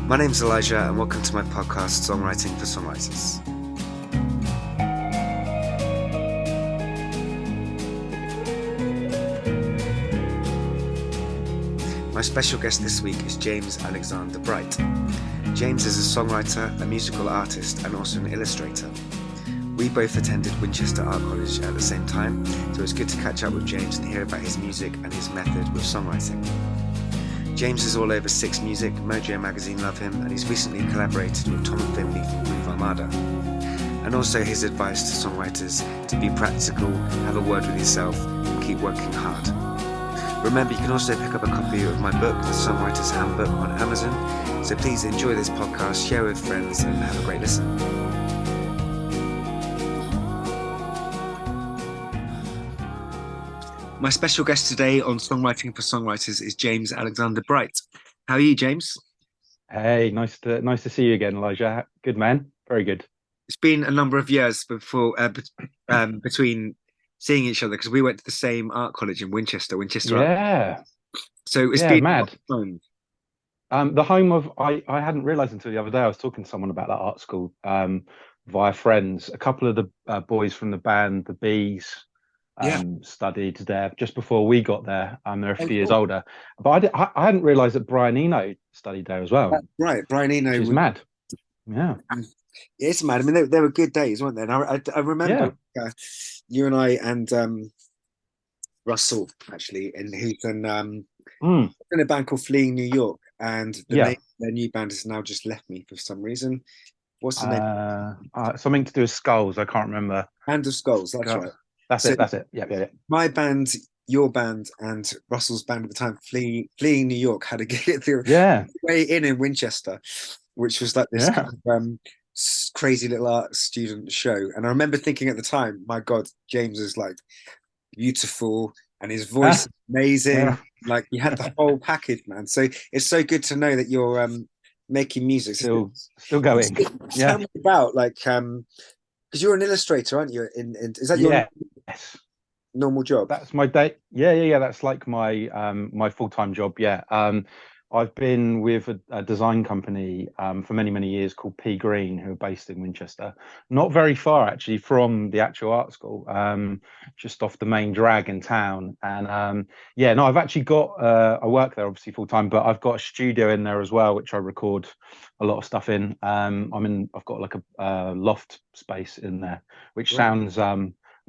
My name's Elijah, and welcome to my podcast, Songwriting for Songwriters. My special guest this week is James Alexander Bright. James is a songwriter, a musical artist, and also an illustrator. We both attended Winchester Art College at the same time, so it's good to catch up with James and hear about his music and his method with songwriting. James is all over Six Music, Mojo magazine love him, and he's recently collaborated with Bright Findlay from Groove Armada. And also his advice to songwriters to be practical, have a word with yourself, and keep working hard. Remember, you can also pick up a copy of my book, The Songwriter's Handbook, on Amazon. So please enjoy this podcast, share with friends, and have a great listen. My special guest today on Songwriting for Songwriters is James Alexander Bright. How are you, James? Hey, nice to see you again, Elijah. Good man, very good. It's been a number of years between seeing each other because we went to the same art college in Winchester. Yeah, So it's yeah, been mad. fun. The home of I hadn't realised until the other day. I was talking to someone about that art school via friends. A couple of the boys from the band, the Bees, Yeah. studied there just before we got there. They're a Oh, few years cool. older, but I hadn't realised that Brian Eno studied there as well, That's right. Brian which Eno is was. mad. Yeah, It's mad. I mean, they were good days, weren't they? And I remember yeah, you and I and Russell actually, and who's mm, in a band called Fleeing New York, and the name yeah. of their new band has now just left me for some reason. What's the name? Something to do with skulls. I can't remember. Band of Skulls. That's Skull. right. That's So it. That's it. Yeah, yeah, yeah. my band, your band, and Russell's band at the time, Fleeing New York, had a gig at the Yeah, way in Winchester, which was like this yeah. kind of crazy little art student show. And I remember thinking at the time, my God, James is like beautiful and his voice Ah, is amazing. yeah. Like you had the whole package, man. So it's so good to know that you're making music. Still going. Tell Yeah. me about like because you're an illustrator, aren't you? Is that your Yes. normal job? That's my day. Yeah, yeah, yeah. That's like my full-time job. Yeah. I've been with a design company for many, many years called P Green, who are based in Winchester, not very far actually from the actual art school, just off the main drag in town. And yeah, no, I've actually got I work there obviously full time, but I've got a studio in there as well, which I record a lot of stuff in. I've got like a loft space in there, which Right. sounds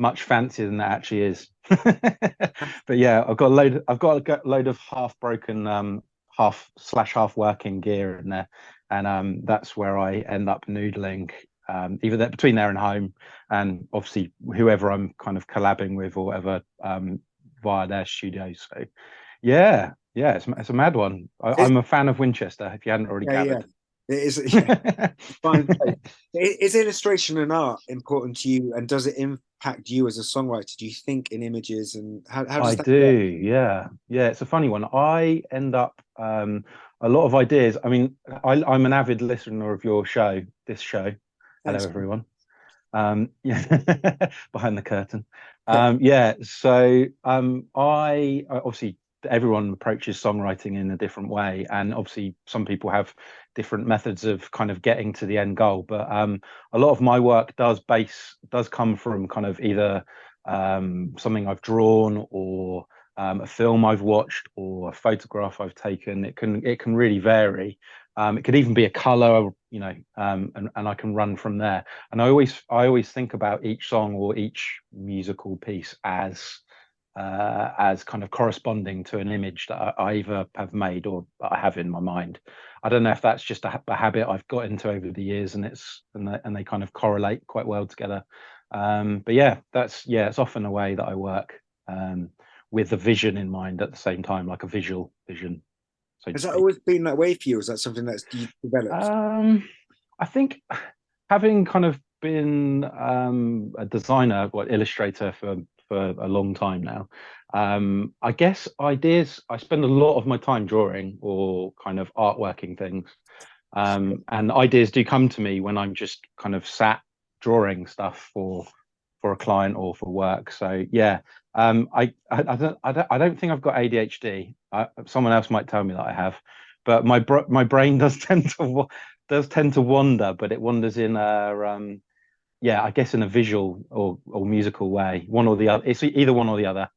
much fancier than that actually is. But yeah, I've got a load of half broken half working gear in there, and that's where I end up noodling, either that between there and home, and obviously whoever I'm kind of collabing with or whatever, via their studios. So yeah, yeah, it's a mad one. Is, I'm a fan of Winchester, if you hadn't already yeah, yeah. gathered. It is. Yeah, fine place. Is illustration and art important to you, and does it impact you as a songwriter? Do you think in images, and how I does that do, work? yeah, yeah. It's a funny one. I end up a lot of ideas. I mean, I'm an avid listener of your show, this show. Hello, Thanks. everyone. Yeah, behind the curtain. Yeah, Yeah. So obviously everyone approaches songwriting in a different way, and obviously some people have different methods of kind of getting to the end goal. But a lot of my work does come from kind of either something I've drawn or a film I've watched or a photograph I've taken. It can really vary. It could even be a color, and I can run from there. And I always think about each song or each musical piece as kind of corresponding to an image that I either have made or that I have in my mind. I don't know if that's just a habit I've got into over the years, and they kind of correlate quite well together. But yeah, it's often a way that I work, with the vision in mind at the same time, like a visual vision, so to has that speak. always been that way for you? Or is that something that's you developed? I think having kind of been a designer, illustrator for a long time now, I guess ideas. I spend a lot of my time drawing or kind of artworking things, and ideas do come to me when I'm just kind of sat drawing stuff for a client or for work. So yeah, I don't think I've got ADHD. Someone else might tell me that I have, but my brain does tend to wander, but it wanders in a yeah, I guess in a visual or musical way, one or the other. It's either one or the other,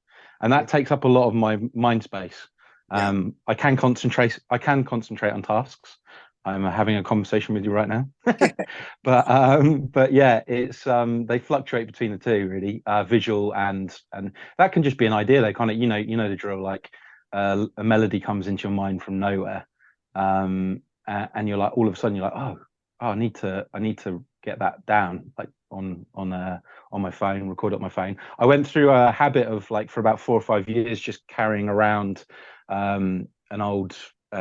and that takes up a lot of my mind space. Yeah. I can concentrate. I can concentrate on tasks. I'm having a conversation with you right now, but yeah, it's they fluctuate between the two really, visual and that can just be an idea. They kind of you know the drill. Like a melody comes into your mind from nowhere, and you're like all of a sudden you're like I need to get that down like on my phone, record it on my phone. I went through a habit of like for about 4 or 5 years just carrying around an old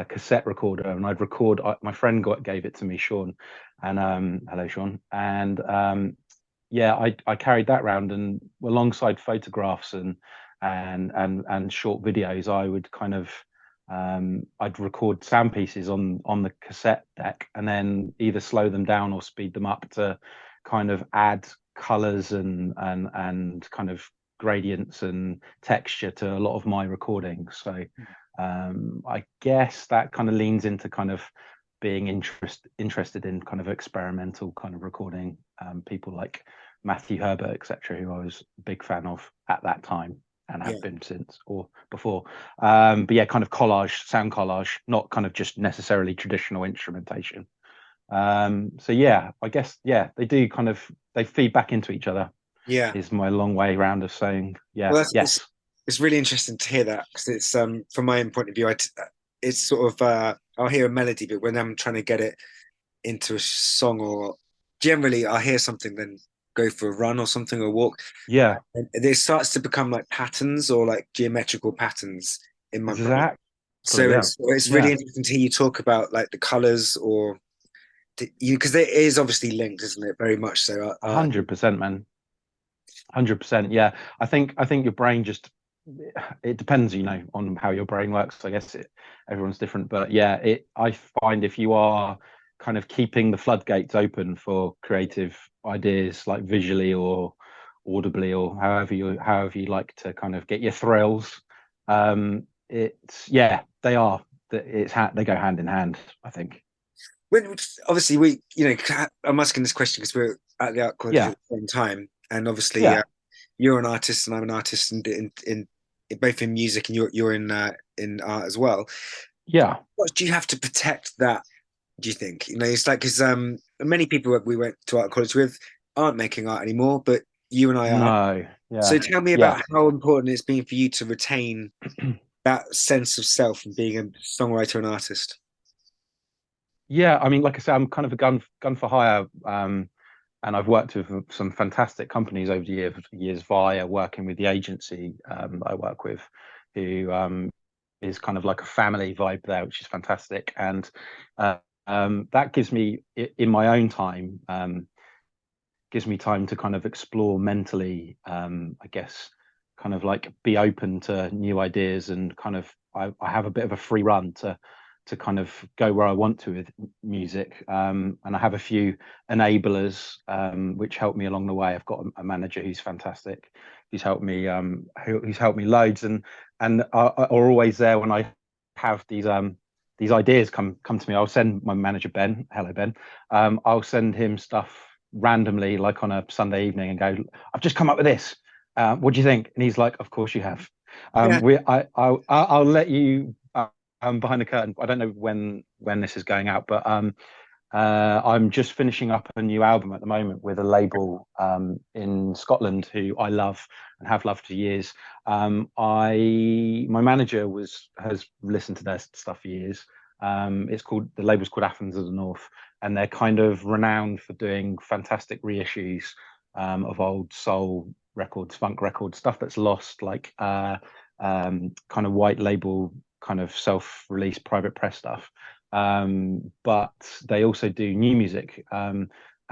cassette recorder, and I'd record. My friend gave it to me, Sean, and hello, Sean, and yeah, I carried that around, and alongside photographs and short videos, I would kind of I'd record sound pieces on the cassette deck, and then either slow them down or speed them up to kind of add colors and kind of gradients and texture to a lot of my recordings. So I guess that kind of leans into kind of being interested in kind of experimental kind of recording. People like Matthew Herbert, etc., who I was a big fan of at that time and Yeah. have been since or before. But yeah, kind of collage, sound collage, not kind of just necessarily traditional instrumentation. So yeah, I guess yeah, they feed back into each other. Yeah. Is my long way around of saying yeah, Well, that's yes, it's really interesting to hear that, because it's from my own point of view, it's sort of I'll hear a melody, but when I'm trying to get it into a song, or generally I'll hear something, then go for a run or something, or walk, yeah, and it starts to become like patterns or like geometrical patterns in my brain. exactly, So yeah, it's really yeah, interesting to hear you talk about like the colors, or you, because it is obviously linked, isn't it? Very much so. 100%, man. 100%, yeah. I think your brain just it depends, on how your brain works. I guess everyone's different, but yeah, I find if you are kind of keeping the floodgates open for creative ideas, like visually or audibly or however you like to kind of get your thrills, it's yeah, they go hand in hand, I think. When obviously I'm asking this question because we're at the art college Yeah, at the same time, and obviously yeah, you're an artist and I'm an artist, and in both in music, and you're in art as well. yeah. What do you have to protect that? Do you think? It's like, because many people that we went to art college with aren't making art anymore, but you and I are. No, So yeah, tell me yeah. about how important it's been for you to retain that sense of self and being a songwriter and artist. Yeah, I mean, like I said, I'm kind of a gun for hire, and I've worked with some fantastic companies over the years via working with the agency that I work with, who is kind of like a family vibe there, which is fantastic, and that gives me in my own time gives me time to kind of explore mentally, I guess, kind of like be open to new ideas and kind of I have a bit of a free run to kind of go where I want to with music. And I have a few enablers which help me along the way. I've got a manager who's fantastic, who's helped me loads and are always there when I have these ideas come to me. I'll send my manager Ben, hello Ben. I'll send him stuff randomly, like on a Sunday evening, and go, "I've just come up with this. What do you think?" And he's like, "Of course you have." Yeah, I'll let you behind the curtain. I don't know when this is going out, but I'm just finishing up a new album at the moment with a label in Scotland who I love and have loved for years. My manager has listened to their stuff for years. The label's called Athens of the North, and they're kind of renowned for doing fantastic reissues of old soul records, funk records, stuff that's lost, like kind of white label, kind of self-released private press stuff. But they also do new music.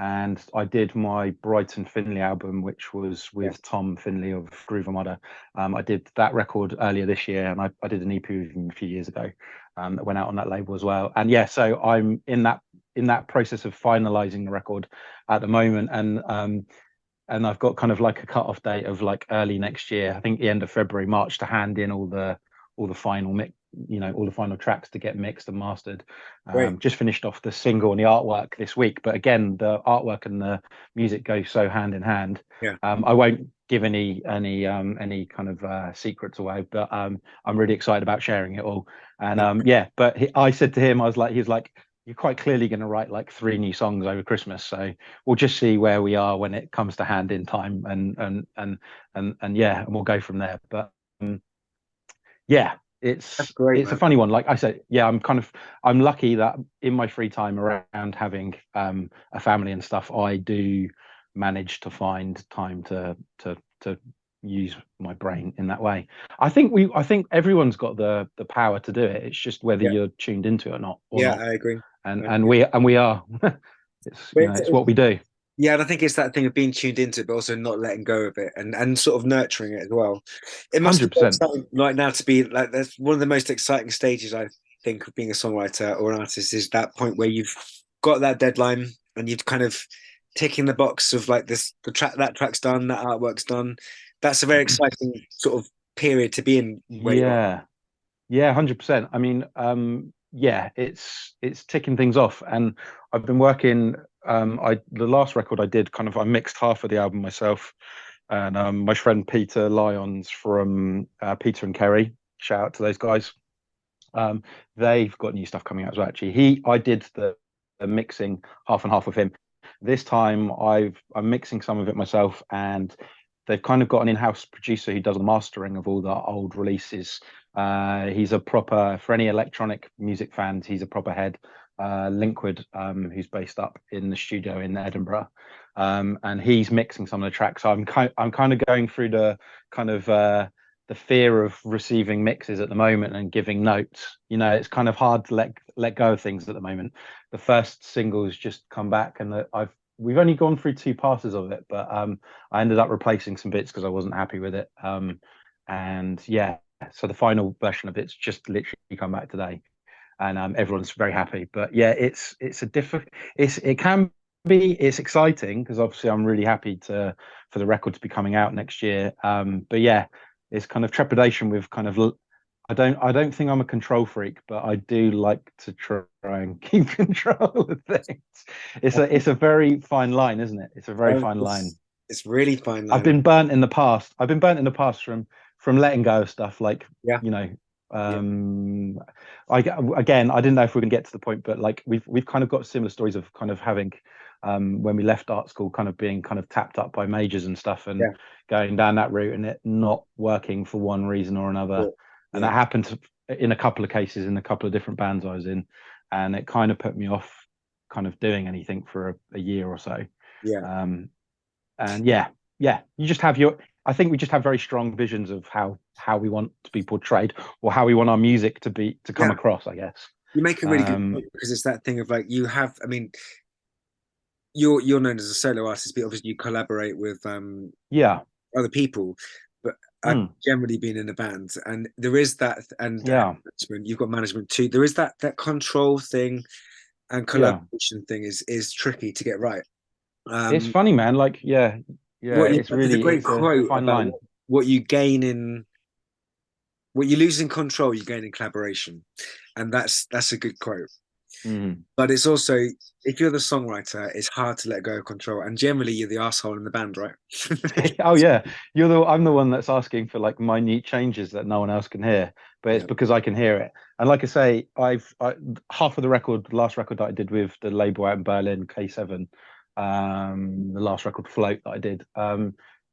And I did my Bright Findlay album, which was yeah, with Tom Findlay of Groove Armada. I did that record earlier this year, and I did an EP with him a few years ago that went out on that label as well. And yeah, so I'm in that process of finalizing the record at the moment, and I've got kind of like a cut-off date of like early next year. I think the end of February, March, to hand in all the final all the final tracks to get mixed and mastered. Great. Just finished off the single and the artwork this week, but again, the artwork and the music go so hand in hand. Yeah. I won't give any kind of secrets away, but I'm really excited about sharing it all. And but I said to him, he was like, you're quite clearly going to write like 3 new songs over Christmas, so we'll just see where we are when it comes to hand in time, and yeah, and we'll go from there. But yeah, That's great, it's a man. funny one. Like I said, yeah, I'm lucky that in my free time around having a family and stuff, I do manage to find time to use my brain in that way. I think everyone's got the power to do it. It's just whether Yeah. you're tuned into it or not, Yeah, I agree. and we are. It's But it's what we do. yeah, and I think it's that thing of being tuned into it, but also not letting go of it, and sort of nurturing it as well. It must be so 100%. exciting right now to be like, that's one of the most exciting stages, I think, of being a songwriter or an artist, is that point where you've got that deadline and you've kind of ticking the box of like this, that track's done, that artwork's done. That's a very exciting sort of period to be in where you are. Yeah. Yeah, 100%. I mean, yeah, it's ticking things off, and I've been working. The last record I did, I mixed half of the album myself, and my friend Peter Lyons from Peter and Kerry, shout out to those guys. They've got new stuff coming out as well. Actually, I did the mixing half and half with him. This time I'm mixing some of it myself, and they've kind of got an in-house producer who does the mastering of all the old releases. He's a proper, for any electronic music fans, he's a proper head. Linkwood, who's based up in the studio in Edinburgh, and he's mixing some of the tracks. So I'm kind of going through the kind of the fear of receiving mixes at the moment and giving notes. It's kind of hard to let go of things at the moment. The first single's just come back, and we've only gone through 2 passes of it, but I ended up replacing some bits because I wasn't happy with it. And yeah, so the final version of it's just literally come back today, and everyone's very happy. But yeah, it's exciting because obviously I'm really happy for the record to be coming out next year. But yeah, it's kind of trepidation with kind of, I don't think I'm a control freak, but I do like to try and keep control of things. It's a very fine line, isn't it? It's a very fine line. It's really fine I've line. been burnt in the past. From letting go of stuff, like, Yeah. I didn't know if we're gonna get to the point, but like we've kind of got similar stories of kind of having when we left art school, kind of being kind of tapped up by majors and stuff, and Yeah. going down that route, and it not working for one reason or another. Yeah. And that happened in a couple of cases in a couple of different bands I was in, and it kind of put me off kind of doing anything for a year or so. Yeah. And yeah, you just have I think we just have very strong visions of how we want to be portrayed, or how we want our music to come across, I guess. You make a really good point, because it's that thing of like, I mean, you're known as a solo artist, but obviously you collaborate with other people. But I've generally been in a band, and there is that, and management, you've got management too. There is that control thing, and collaboration thing is tricky to get right. It's funny, man. Like, it's there's a great quote fine about line. what you lose in control, you gain in collaboration, and that's a good quote. But it's also, if you're the songwriter, it's hard to let go of control, and generally you're the asshole in the band, right? Oh yeah, I'm the one that's asking for like minute changes that no one else can hear, but it's because I can hear it. And like I say, half of the last record that I did with the label out in Berlin, K7, the last record, Float, that I did,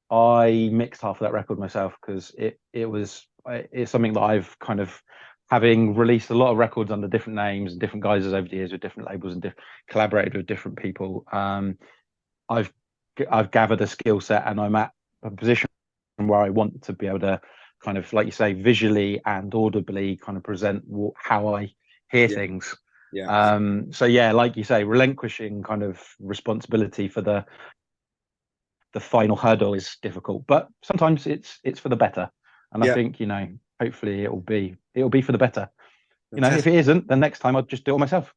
I mixed half of that record myself, because it's something that I've kind of, having released a lot of records under different names and different guises over the years with different labels and collaborated with different people. I've gathered a skill set, and I'm at a position where I want to be able to kind of, like you say, visually and audibly kind of present how I hear things. So yeah, like you say, relinquishing kind of responsibility for the final hurdle is difficult, but sometimes it's for the better. And I think, hopefully it'll be for the better. If it isn't, then next time I'll just do it all myself.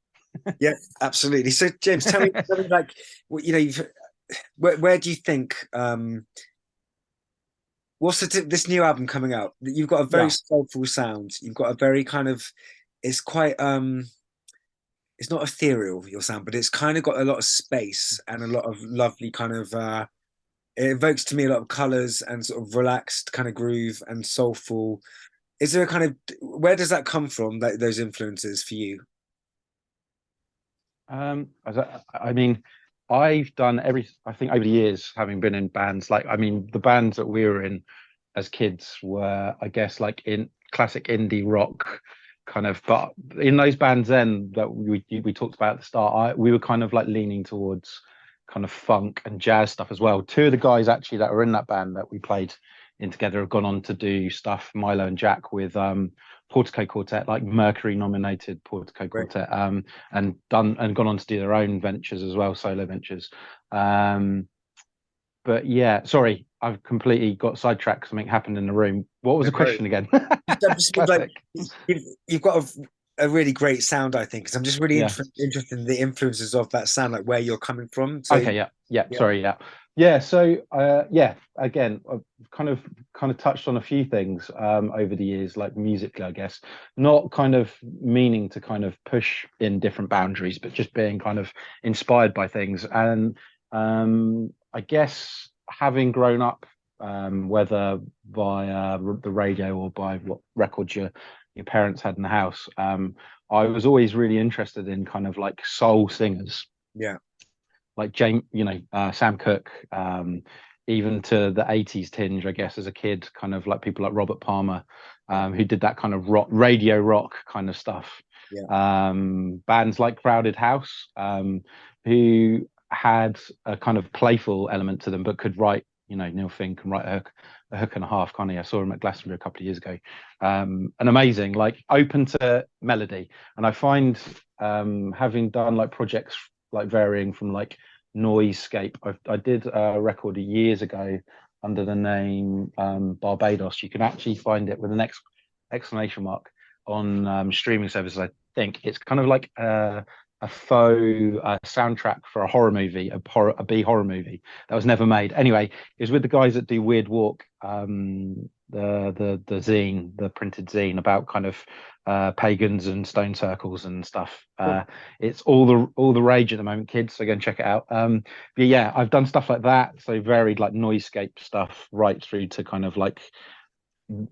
Yeah, absolutely. So James, tell me like, where do you think what's this new album coming out? You've got a very Yeah. soulful sound. You've got a very kind of, it's quite it's not ethereal, your sound, but it's kind of got a lot of space and a lot of lovely kind of it evokes to me a lot of colors and sort of relaxed kind of groove and soulful. Is there a kind of, where does that come from, like those influences for you? I mean, I've done I think over the years, having been in bands, like, I mean, the bands that we were in as kids were, I guess, like in classic indie rock kind of, but in those bands then that we talked about at the start, we were kind of like leaning towards kind of funk and jazz stuff as well. Two of the guys actually that were in that band that we played in together have gone on to do stuff, Milo and Jack, with Portico Quartet, like Mercury nominated Portico Right. Quartet, and gone on to do their own ventures as well, solo ventures. But yeah, sorry, I've completely got sidetracked. Something happened in the room. What was No the worries. question again? I just mean, like Classic. you've got a really great sound, I think. Because I'm just really Yeah. interested in the influences of that sound, like where you're coming from. So Okay. Yeah. Yeah. yeah, Sorry. Yeah. Yeah. So, yeah. Again, I've kind of touched on a few things over the years, like musically, I guess, not kind of meaning to kind of push in different boundaries, but just being kind of inspired by things. And I guess having grown up, whether via the radio or by what records your parents had in the house, I was always really interested in kind of like soul singers yeah, like James, Sam Cooke, even to the 80s tinge, I guess, as a kid, kind of like people like Robert Palmer, who did that kind of rock, radio rock kind of stuff. yeah, Bands like Crowded House, who had a kind of playful element to them, but could write, Neil Fink can write a hook and a half, can't he? I saw him at Glastonbury a couple of years ago. And amazing, like open to melody. And I find having done like projects like varying from like Noisescape. I did a record years ago under the name Barbados. You can actually find it with an exclamation mark on streaming services. I think it's kind of like a faux soundtrack for a horror movie, a B horror movie that was never made. Anyway, it was with the guys that do Weird Walk, the zine, the printed zine about kind of pagans and stone circles and stuff. cool. It's all the rage at the moment, kids. So go and check it out. But yeah, I've done stuff like that. So varied like Noisescape stuff right through to kind of like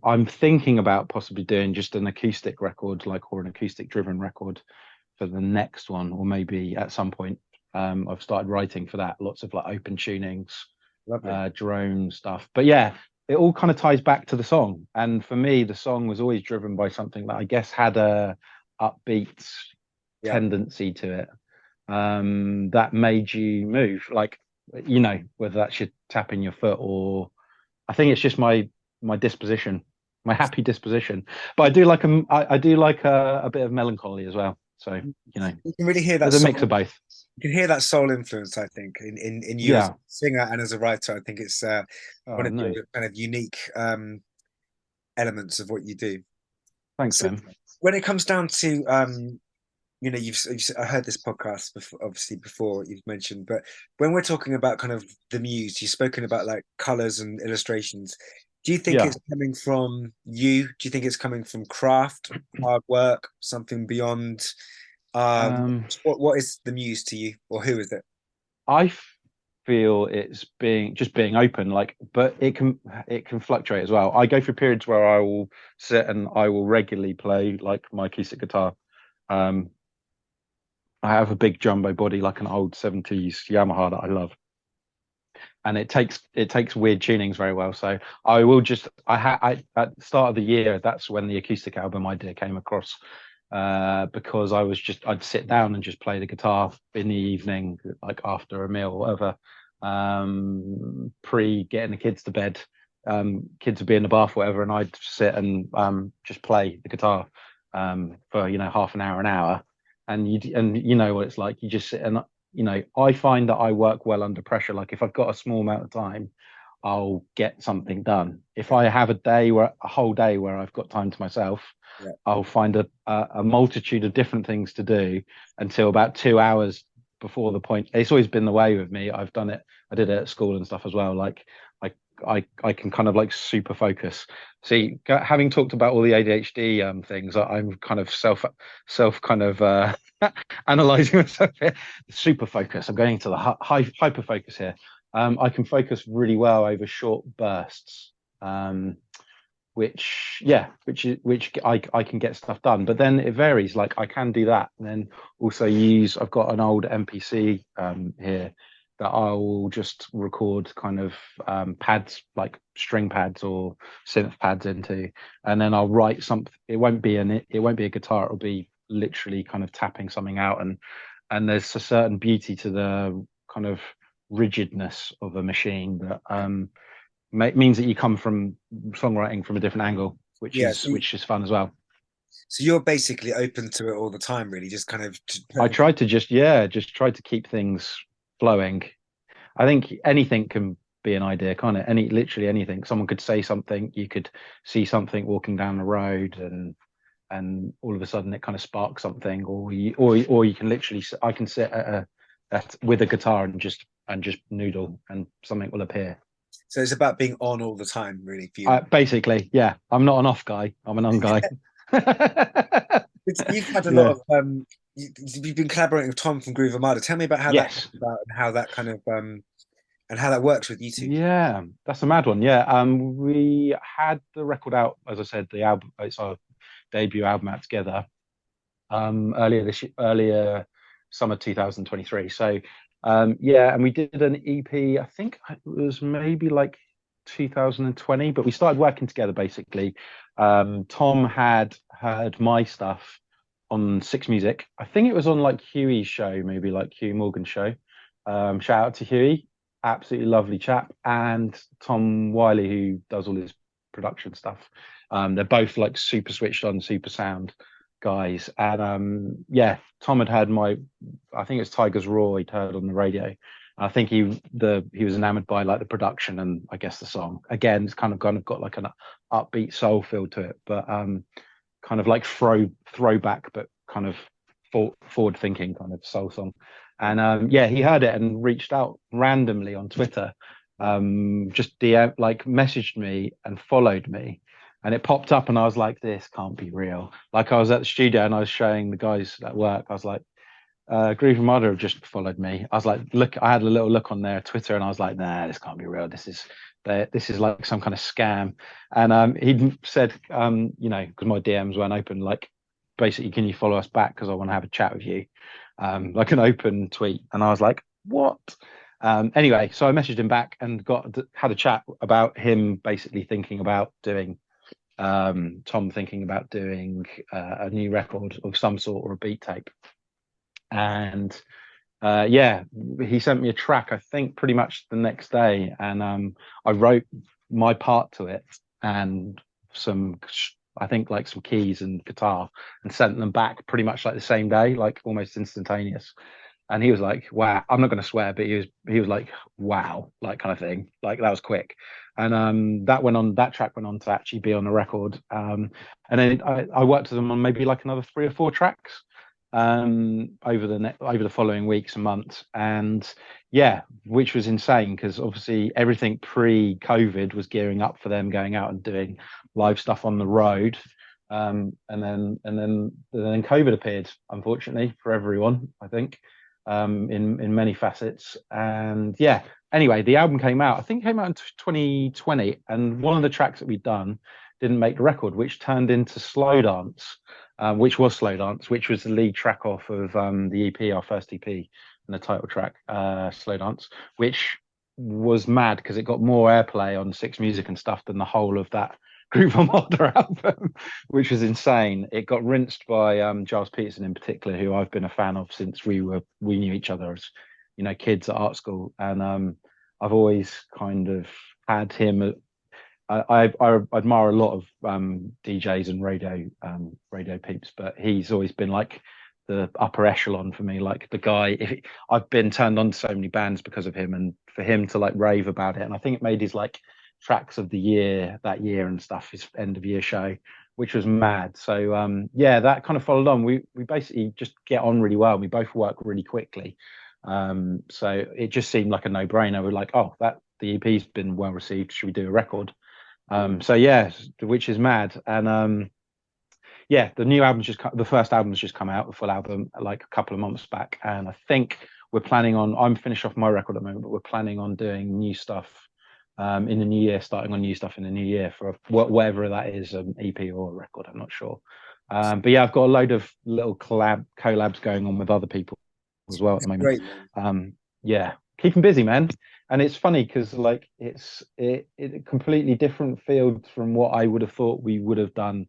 I'm thinking about possibly doing just an acoustic record, like or an acoustic driven record for the next one, or maybe at some point. I've started writing for that. Lots of like open tunings, Lovely. drone stuff. But yeah, it all kind of ties back to the song. And for me, the song was always driven by something that I guess had a upbeat Yeah, tendency to it, that made you move. Like, whether that's your tapping your foot or I think it's just my disposition, my happy disposition. But I do like a bit of melancholy as well. So, you can really hear that there's a mix soul. of both. You can hear that soul influence, I think, in you as a Yeah. singer and as a writer. I think it's one Oh of no. your kind of unique elements of what you do. Thanks, So Ben. when it comes down to I heard this podcast before, obviously before you've mentioned, but when we're talking about kind of the muse, you've spoken about like colors and illustrations. Do you think Yeah. it's coming from you? Do you think it's coming from craft, hard work, something beyond? Um, What is the muse to you, or who is it? I feel it's being open, like, but it can fluctuate as well. I go through periods where I will sit and I will regularly play like my acoustic guitar. Um, I have a big jumbo body, like an old 70s Yamaha that I love, and it takes weird tunings very well. So I will just I at the start of the year, that's when the acoustic album idea came across, because I'd sit down and just play the guitar in the evening, like after a meal or whatever, pre getting the kids to bed. Kids would be in the bath, or whatever, and I'd sit and just play the guitar for half an hour, and you know what it's like. You just sit and I find that I work well under pressure. Like if I've got a small amount of time, I'll get something done. If Yeah, I have a whole day where I've got time to myself, yeah, I'll find a multitude of different things to do until about 2 hours before the point. It's always been the way with me. I've done it. I did it at school and stuff as well. Like I can kind of like super focus. See, having talked about all the ADHD things, I'm kind of self kind of analyzing myself here. Super focus. I'm going into the hyper focus here. I can focus really well over short bursts. Which I can get stuff done, but then it varies. Like I can do that, and then also I've got an old MPC here that I'll just record kind of pads, like string pads or synth pads into, and then I'll write something. It won't be a guitar. It'll be literally kind of tapping something out, and there's a certain beauty to the kind of rigidness of a machine that means that you come from songwriting from a different angle, which Yeah, is fun as well. so you're basically open to it all the time, really, just kind of. I try to just try to keep things flowing. I think anything can be an idea, can't it? Literally anything. Someone could say something, you could see something walking down the road, and all of a sudden it kind of sparks something, or you can literally, I can sit with a guitar and just noodle, and something will appear. So it's about being on all the time, really, for you. Basically, yeah. I'm not an off guy. I'm an on guy. You've had a lot Yeah. of you've been collaborating with Tom from Groove Armada. Tell me about how that Yes. came about and how that kind of and how that works with you two. Yeah. That's a mad one. Yeah. We had the record out, as I said, the album. It's our debut album out together. Earlier summer 2023. So, yeah, and we did an EP. I think it was maybe like 2020, but we started working together basically. Tom had heard my stuff on Six Music. I think it was on like Huey's show, maybe like Huey Morgan's show. Shout out to Huey, absolutely lovely chap, and Tom Wiley, who does all his production stuff. They're both like super switched on, super sound guys. And yeah, Tom had heard I think it's Tiger's Raw he'd heard on the radio. I think he was enamored by like the production and I guess the song. Again, it's kind of got like an upbeat soul feel to it, but kind of like throwback, but kind of forward thinking kind of soul song. And yeah, he heard it and reached out randomly on Twitter, just DM, like messaged me and followed me, and it popped up, and I was like, this can't be real. Like I was at the studio and I was showing the guys at work. I was like, Groove Armada have just followed me. I was like, look, I had a little look on their Twitter, and I was like, nah, this can't be real. This is like some kind of scam. And he said, because my DMs weren't open, like basically, can you follow us back because I want to have a chat with you, like an open tweet. And I was like, what? Anyway, so I messaged him back and had a chat about him basically thinking about doing. Tom thinking about doing a new record of some sort or a beat tape. And yeah, he sent me a track, I think pretty much the next day. And I wrote my part to it and I think like some keys and guitar, and sent them back pretty much like the same day, like almost instantaneous. And he was like, wow, I'm not going to swear, but he was like, wow, like kind of thing. Like that was quick. And that track went on to actually be on the record. And then I worked with them on maybe like another 3 or 4 tracks over the following weeks and months. And yeah, which was insane because obviously everything pre-COVID was gearing up for them going out and doing live stuff on the road. And then COVID appeared, unfortunately for everyone, I think. In many facets. And yeah, anyway, the album came out. I think it came out in 2020, and one of the tracks that we'd done didn't make the record, which turned into Slow Dance, which was the lead track off of the EP, our first EP, and the title track, Slow Dance, which was mad because it got more airplay on Six Music and stuff than the whole of that Groove Armada album, which was insane. It got rinsed by Gilles Peterson in particular, who I've been a fan of since we knew each other as kids at art school, and I've always kind of had him. I admire a lot of DJs and radio peeps, but he's always been like the upper echelon for me, like the guy. I've been turned on to so many bands because of him, and for him to like rave about it, and I think it made his like tracks of the year that year and stuff, his end of year show, which was mad. So yeah, that kind of followed on. We basically just get on really well. We both work really quickly. So it just seemed like a no-brainer. We're like, oh, the EP's been well received. Should we do a record? So yeah, which is mad. And yeah, the first album's just come out, the full album, like a couple of months back, and I think we're planning on. I'm finished off my record at the moment, but we're planning on doing new stuff in the new year, starting on new stuff in the new year for whatever that is, an EP or a record. I'm not sure. But yeah, I've got a load of little collabs going on with other people as well at the moment. Great, man. Yeah, keeping busy, man. And it's funny because like it's a completely different field from what I would have thought we would have done.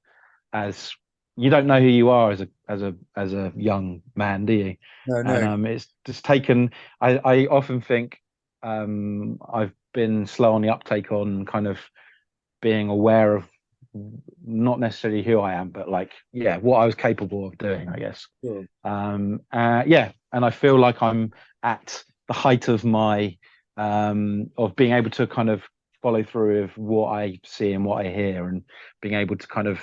As you don't know who you are as a young man, do you? No, And no. it's just taken. I often think I've been slow on the uptake on kind of being aware of not necessarily who I am, but like yeah, what I was capable of doing, I guess. Sure. Yeah, and I feel like I'm at the height of my of being able to kind of follow through of what I see and what I hear, and being able to kind of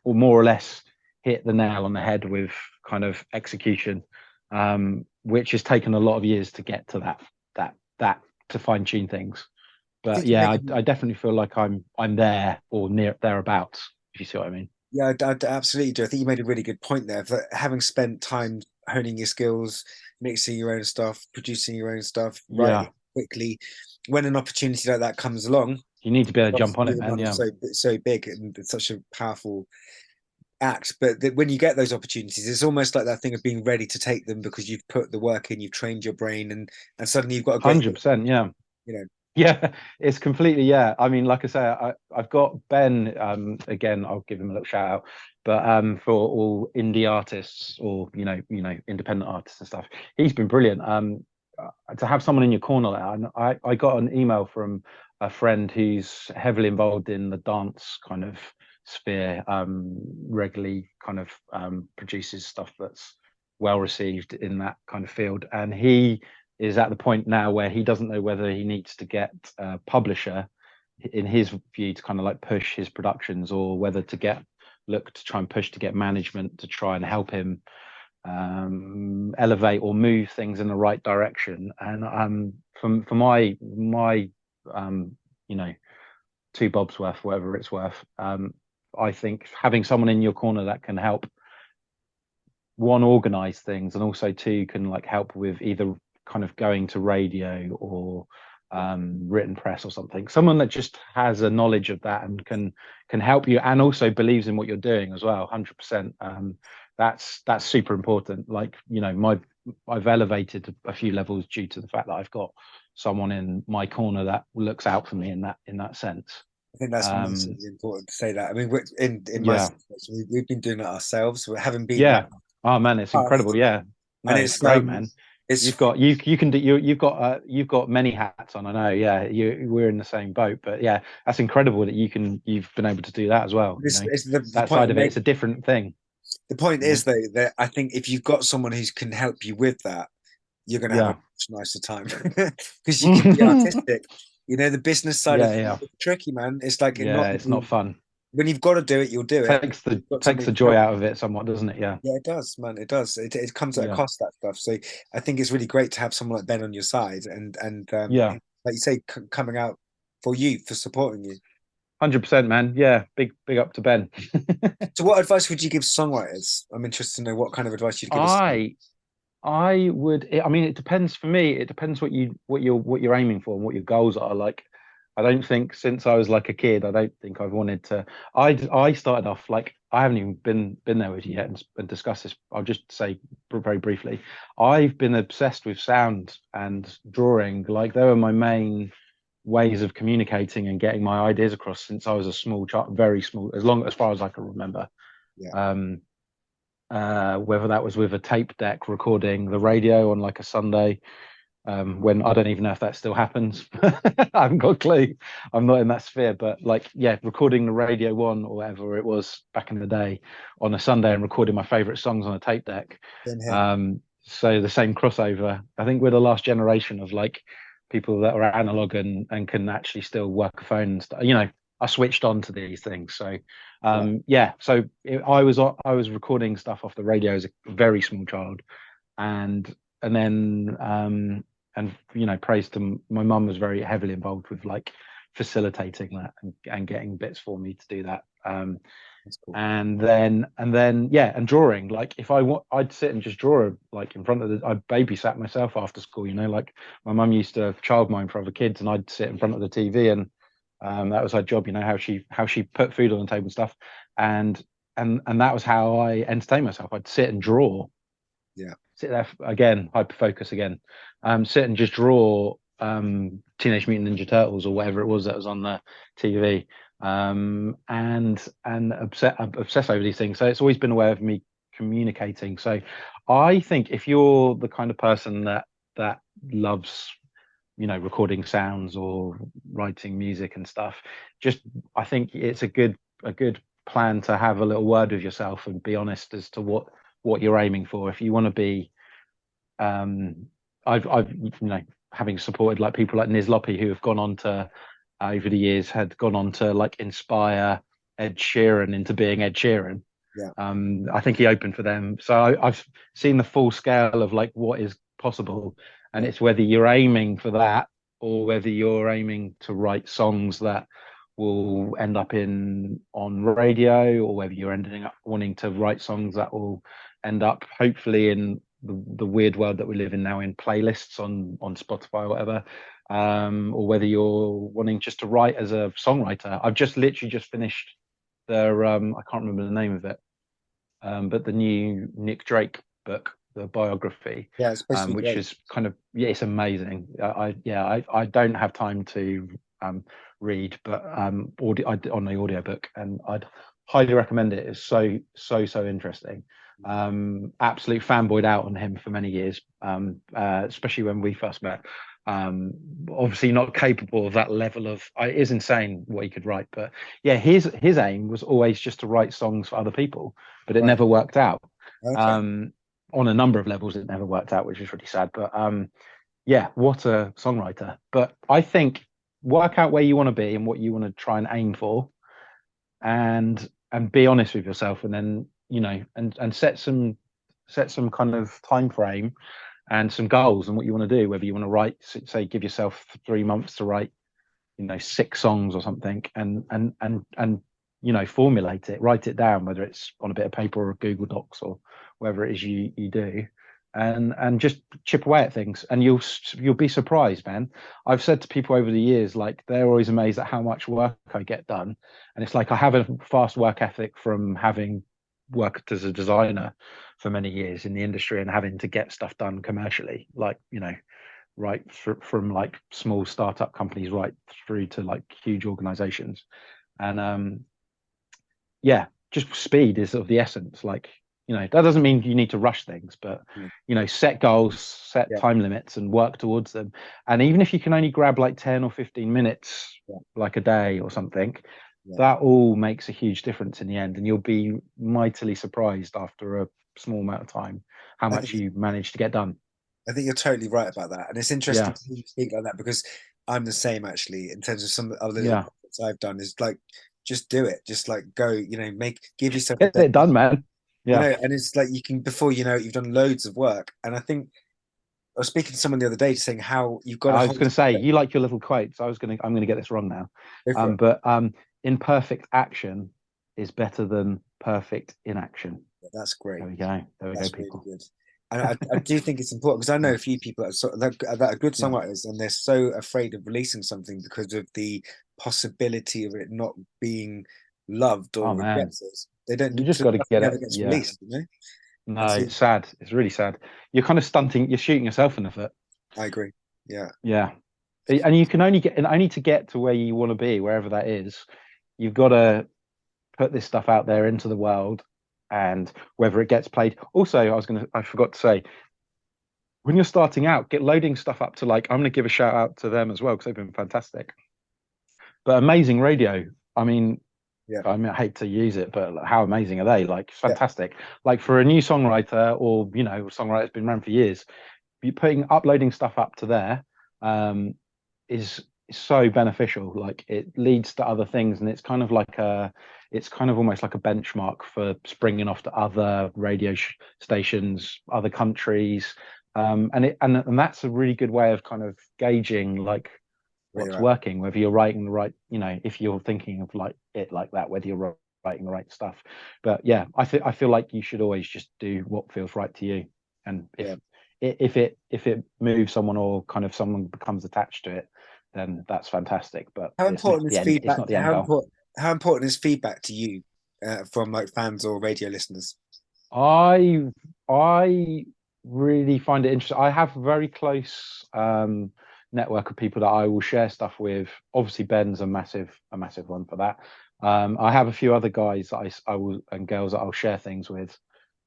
or more or less hit the nail on the head with kind of execution, which has taken a lot of years to get to that to fine tune things. I But think you yeah, make I definitely feel like I'm there or near thereabouts, if you see what I mean. Yeah, I absolutely do. I think you made a really good point there. That having spent time honing your skills, mixing your own stuff, producing your own stuff, Yeah, writing quickly, when an opportunity like that comes along, you need to be able to jump on obviously it, the man. demand Yeah, so big and it's such a powerful act. But when you get those opportunities, it's almost like that thing of being ready to take them because you've put the work in, you've trained your brain, and suddenly you've got a great, 100%. Yeah. you know. Yeah, it's completely, yeah. I mean, like I say, I've got Ben, again, I'll give him a little shout out, but for all indie artists or independent artists and stuff, he's been brilliant. To have someone in your corner there, and I got an email from a friend who's heavily involved in the dance kind of sphere, regularly kind of produces stuff that's well received in that kind of field, and he is at the point now where he doesn't know whether he needs to get a publisher, in his view, to kind of like push his productions, or whether to look to try and push to get management to try and help him elevate or move things in the right direction. And for my you know, two bobs worth, whatever it's worth, I think having someone in your corner that can help, one, organize things, and also two, can like help with either kind of going to radio or written press or something, someone that just has a knowledge of that and can help you, and also believes in what you're doing as well. 100%. That's super important. Like, I've elevated a few levels due to the fact that I've got someone in my corner that looks out for me in that sense. I think that's um massively important to say that. I mean, in my yeah, situation, we've been doing it ourselves. We haven't been yeah. Oh man, it's past, incredible. Yeah, and no, it's great, man. it's You can do you've got many hats on. I know. Yeah, we're in the same boat, but yeah, that's incredible that you've been able to do that as well. it's the That point side I'm of it, it's making. a different thing. The point You know? is though that I think if you've got someone who can help you with that, you're going to have a Yeah. much nicer time because you can be artistic. The business side of Yeah, things yeah, is tricky, man. It's like not yeah. It's not fun. when you've got to do it, you'll do it. You've got Takes somebody the to joy help. out of it somewhat, doesn't it? Yeah, Yeah, it does, man. It does. It comes at a yeah, cost, that stuff. So I think it's really great to have someone like Ben on your side, and yeah. like you say, coming out for you, for supporting you. 100%, man. Yeah, big up to Ben. So, what advice would you give songwriters? I'm interested to know what kind of advice you'd give us. I I would. I mean, it depends. For me, it depends what you're aiming for and what your goals are. Like, I don't think since I was like a kid, I don't think I've wanted to. I started off like I haven't even been there with you yet and discuss this. I'll just say very briefly. I've been obsessed with sound and drawing. Like, they were my main ways of communicating and getting my ideas across since I was a small child, very small, as far as I can remember. Yeah, Um, whether that was with a tape deck recording the radio on like a Sunday, when I don't even know if that still happens. I haven't got a clue. I'm not in that sphere, but like, yeah, recording the Radio One or whatever it was back in the day on a Sunday and recording my favorite songs on a tape deck. same here. So the same crossover. I think we're the last generation of like people that are analog and can actually still work a phone and stuff. I switched on to these things. So Yeah, yeah, so I was recording stuff off the radio as a very small child, and then praise to my mum was very heavily involved with like facilitating that and getting bits for me to do that. That's cool. And then yeah, and drawing. Like if I'd sit and just draw like in front of I babysat myself after school. Like my mum used to childmind for other kids, and I'd sit in front of the TV, and that was her job. How she put food on the table and stuff, and that was how I entertained myself. I'd sit and draw. Yeah. Sit there again, hyper focus again. Sit and just draw Teenage Mutant Ninja Turtles or whatever it was that was on the TV, and obsess over these things. So it's always been a way of me communicating. So I think if you're the kind of person that loves recording sounds or writing music and stuff, I think it's a good plan to have a little word with yourself and be honest as to what you're aiming for. If you want to be I've having supported like people like Niz Loppy who have gone on to over the years had gone on to like inspire Ed Sheeran into being Ed Sheeran. Yeah. I think he opened for them, so I've seen the full scale of like what is possible, and it's whether you're aiming for that or whether you're aiming to write songs that will end up on radio, or whether you're ending up wanting to write songs that will end up hopefully in the weird world that we live in now in playlists on Spotify or whatever, or whether you're wanting just to write as a songwriter. I've just literally finished I can't remember the name of it, but the new Nick Drake book, the biography, Yeah, it's supposed to be which great. is kind of it's amazing. I don't have time to read, but on the audiobook, and I'd highly recommend it. It's so interesting. Absolute fanboyed out on him for many years, especially when we first met. Obviously not capable of that level of it is insane what he could write, but yeah, his aim was always just to write songs for other people, but it Right. never worked out. Okay. On a number of levels it never worked out, which is really sad, but yeah, what a songwriter. But I think work out where you want to be and what you want to try and aim for, and be honest with yourself, and then and set some kind of time frame and some goals and what you want to do, whether you want to write, say, give yourself 3 months to write 6 songs or something, and formulate it, write it down, whether it's on a bit of paper or Google Docs or whatever it is you do, and just chip away at things, and you'll be surprised, man. I've said to people over the years, like, they're always amazed at how much work I get done, and it's like I have a fast work ethic from having worked as a designer for many years in the industry and having to get stuff done commercially, like right from like small startup companies right through to like huge organizations. And yeah, just speed is of the essence. Like, that doesn't mean you need to rush things, but set goals, set time limits, and work towards them. And even if you can only grab like 10 or 15 minutes like a day or something, that all makes a huge difference in the end, and you'll be mightily surprised after a small amount of time how much you manage to get done. I think you're totally right about that, and it's interesting Yeah. to hear you speak like that, because I'm the same actually in terms of some of the little Yeah. projects I've done. Is like, just do it, just like go, give yourself a Get it done, deadline, man. Yeah. and it's like you can, before you've done loads of work. And I think I was speaking to someone the other day saying how you've got to I was hold going to say, you like your little quotes. I'm going to get this wrong now. But imperfect action is better than perfect inaction. That's great. There we go. That's people. really good. And I do think it's important, because I know a few people that are good songwriters, and they're so afraid of releasing something because of the possibility of it not being loved or rejected. They don't. You just got to get never it. gets released, No, it's sad. It's really sad. You're kind of stunting. You're shooting yourself in the foot. I agree. Yeah. Yeah. And you can only to get to where you want to be, wherever that is, you've got to put this stuff out there into the world, and whether it gets played. Also, I forgot to say, when you're starting out, get loading stuff up to, like, I'm going to give a shout out to them as well, because they've been fantastic. But Amazing Radio, I mean, I hate to use it, but how amazing are they? Like, fantastic. Like, for a new songwriter, or songwriter's been around for years, uploading stuff up to there is so beneficial. Like, it leads to other things, and it's kind of almost like a benchmark for springing off to other radio stations, other countries, And that's a really good way of kind of gauging like Where what's you're at. working, whether you're writing the right, if you're thinking of like it like that, whether you're writing the right stuff. But yeah, I feel like you should always just do what feels right to you. And Yeah. if it moves someone or kind of someone becomes attached to it, then that's fantastic. But How it's not important the is end. It's feedback? not the end goal. How important is feedback to you from like fans or radio listeners? I I really find it interesting. I have a very close network of people that I will share stuff with. Obviously, Ben's a massive one for that. I have a few other guys that I will and girls that I'll share things with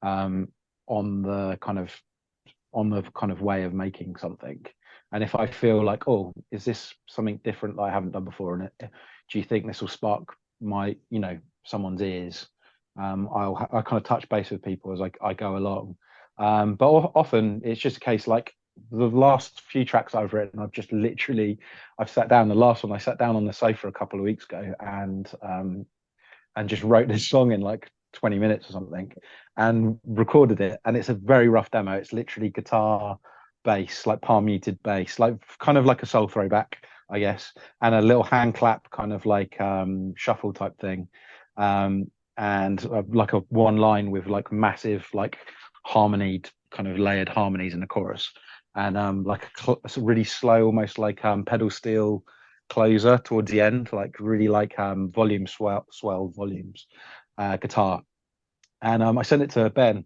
um, on the kind of way of making something. And if I feel like, oh, is this something different that I haven't done before? And do you think this will spark my, someone's ears? I kind of touch base with people as I go along. But often it's just a case like the last few tracks I've written, I've sat down. The last one I sat down on the sofa a couple of weeks ago and just wrote this song in like 20 minutes or something and recorded it. And it's a very rough demo. It's literally guitar, bass, like palm muted bass, like kind of like a soul throwback, I guess, and a little hand clap kind of like shuffle type thing. And like a one line with like massive like harmony kind of layered harmonies in the chorus and like a really slow almost like pedal steel closer towards the end, like really like volume swell volumes guitar. And I sent it to Ben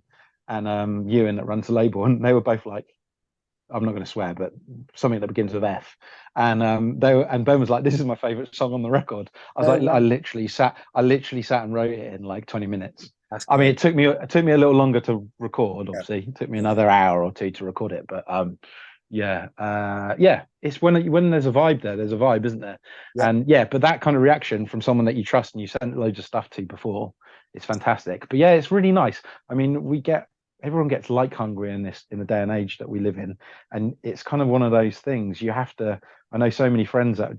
and Ewan that runs the label, and they were both like, I'm not going to swear, but something that begins with F. And and Ben was like, "This is my favorite song on the record." I was Oh, like, wow. I literally sat and wrote it in like 20 minutes. That's I mean, great. it took me a little longer to record. Yeah. Obviously, it took me Yeah. another hour or two to record it, but yeah. It's when there's a vibe there, there's a vibe, isn't there? Yeah. And yeah, but that kind of reaction from someone that you trust and you sent loads of stuff to before, it's fantastic. But yeah, it's really nice. I mean, everyone gets like hungry in the day and age that we live in, and it's kind of one of those things you have to. I know so many friends that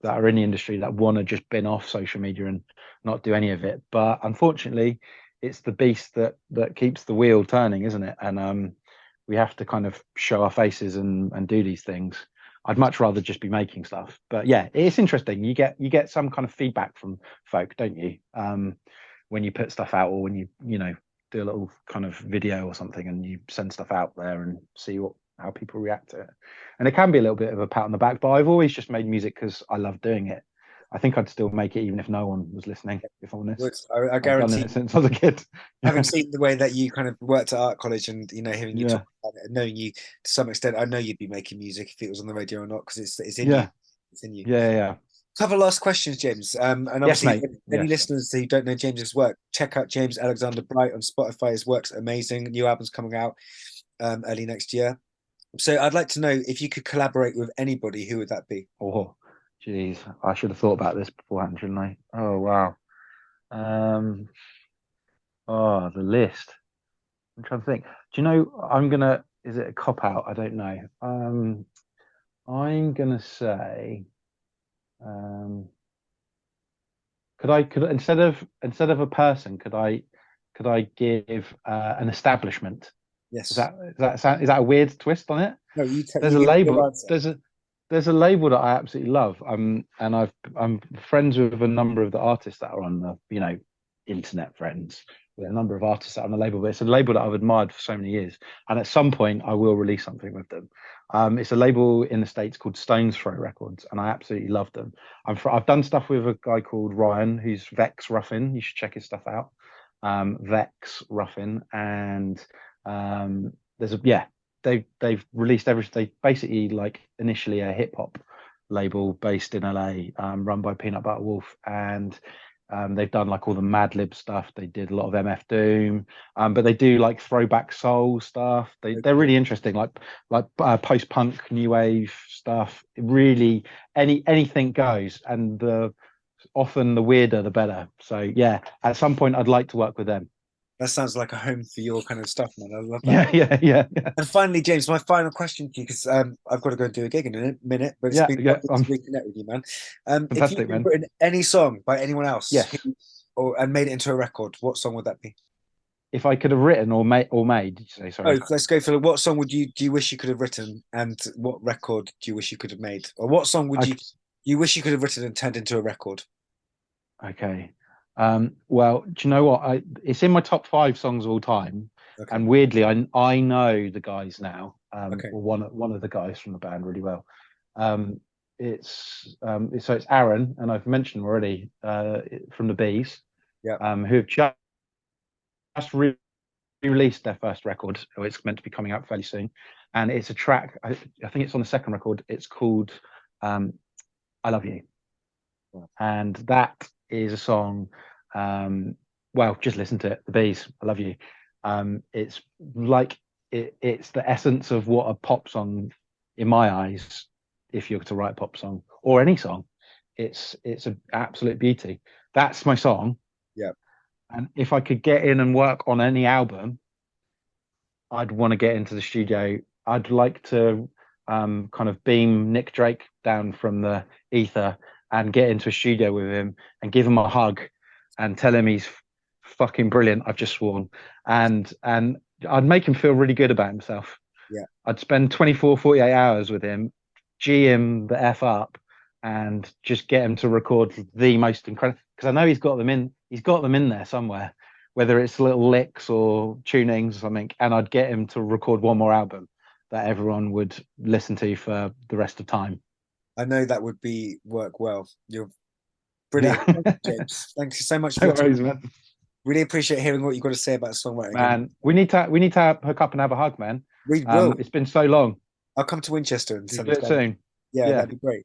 are in the industry that want to just bin off social media and not do any of it, but unfortunately it's the beast that keeps the wheel turning, isn't it? And we have to kind of show our faces and do these things. I'd much rather just be making stuff. But yeah, it's interesting. You get some kind of feedback from folk, don't you? When you put stuff out or when you do a little kind of video or something and you send stuff out there and see how people react to it. And it can be a little bit of a pat on the back, but I've always just made music because I love doing it. I think I'd still make it even if no one was listening, if I'm honest. I I've done guarantee, it since I was a kid. having seen the way that you kind of worked at art college and hearing you talk Yeah. about it and knowing you to some extent, I know you'd be making music if it was on the radio or not because it's in you. Yeah. It's in you. Yeah. Couple of last questions, James. And Yes, obviously, mate. any Yes. listeners who don't know James's work, check out James Alexander Bright on Spotify. His work's amazing. New album's coming out early next year. So I'd like to know if you could collaborate with anybody, who would that be? Oh, geez. I should have thought about this beforehand, shouldn't I? Oh, wow. Um, the list. I'm trying to think. Do you know, is it a cop out? I don't know. I'm gonna say, um, could instead of a person, could I give an establishment? Is Yes. that is that sound, is that a weird twist on it? No, There's you a give your label. answer. There's a label that I absolutely love. And I'm friends with a number of the artists that are on the internet friends with Yeah. a number of artists that are on the label. But it's a label that I've admired for so many years. And at some point, I will release something with them. It's a label in the States called Stones Throw Records, and I absolutely love them. I've done stuff with a guy called Ryan, who's Vex Ruffin. You should check his stuff out. Vex Ruffin, and there's a yeah they've released everything. They basically like initially a hip hop label based in LA, run by Peanut Butter Wolf, and they've done like all the Mad Lib stuff. They did a lot of MF Doom, but they do like throwback soul stuff. They're Okay. really interesting, like post punk, new wave stuff. Really, anything goes, and the often the weirder the better. So yeah, at some point I'd like to work with them. That sounds like a home for your kind of stuff, man. I love that. Yeah. And finally, James, my final question to you, because I've got to go and do a gig in a minute, but it's Yeah, been yeah. lovely to reconnect with you, man. If you Fantastic, could man. written any song by anyone else Yes. and made it into a record, what song would that be? if I could have written or made, did you say? Oh, Sorry. let's go for what song do you wish you could have written, and what record do you wish you could have made, or what song would I, you wish you could have written and turned into a record? okay. Well, do you know what? It's in my top 5 songs of all time, Okay, and weirdly, I know the guys now. okay, Or one of the guys from the band really well. It's Aaron, and I've mentioned him already, from the Bees, yeah. who have just released their first record. It's meant to be coming out fairly soon, and it's a track. I think it's on the second record. It's called "I Love You," and that is a song. Well, just listen to it. The Bees, "I Love You." It's like it's the essence of what a pop song, in my eyes, if you're to write a pop song or any song, it's an absolute beauty. That's my song. Yeah. And if I could get in and work on any album, I'd want to get into the studio. I'd like to kind of beam Nick Drake down from the ether and get into a studio with him and give him a hug and tell him he's fucking brilliant. I've just sworn. And I'd make him feel really good about himself. Yeah. I'd spend 24, 48 hours with him, G him the F up, and just get him to record the most incredible, because I know he's got them in there somewhere, whether it's little licks or tunings or something, and I'd get him to record one more album that everyone would listen to for the rest of time. I know that would work well. You're brilliant. Yeah. Thank you, James. Thank you so much for No your time. worries, man. Really appreciate hearing what you've got to say about songwriting. Man, we need to hook up and have a hug, man. We will. It's been so long. I'll come to Winchester and We do it soon. Yeah, Yeah. that'd be great.